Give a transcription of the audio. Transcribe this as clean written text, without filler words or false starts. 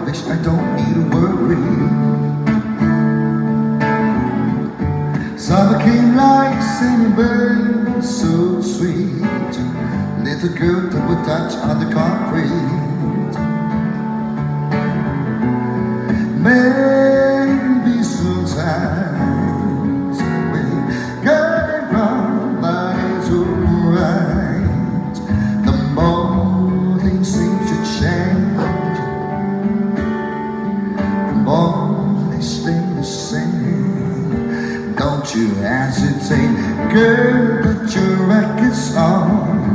wish I don't need to worry. Summer came like singing birds, so sweet. Little girl that would touch on the concrete. Maybe sometimes we got it wrong, but it's alright. The more things seem to change, the more they stay the same. Don't you hesitate, girl, put your records on.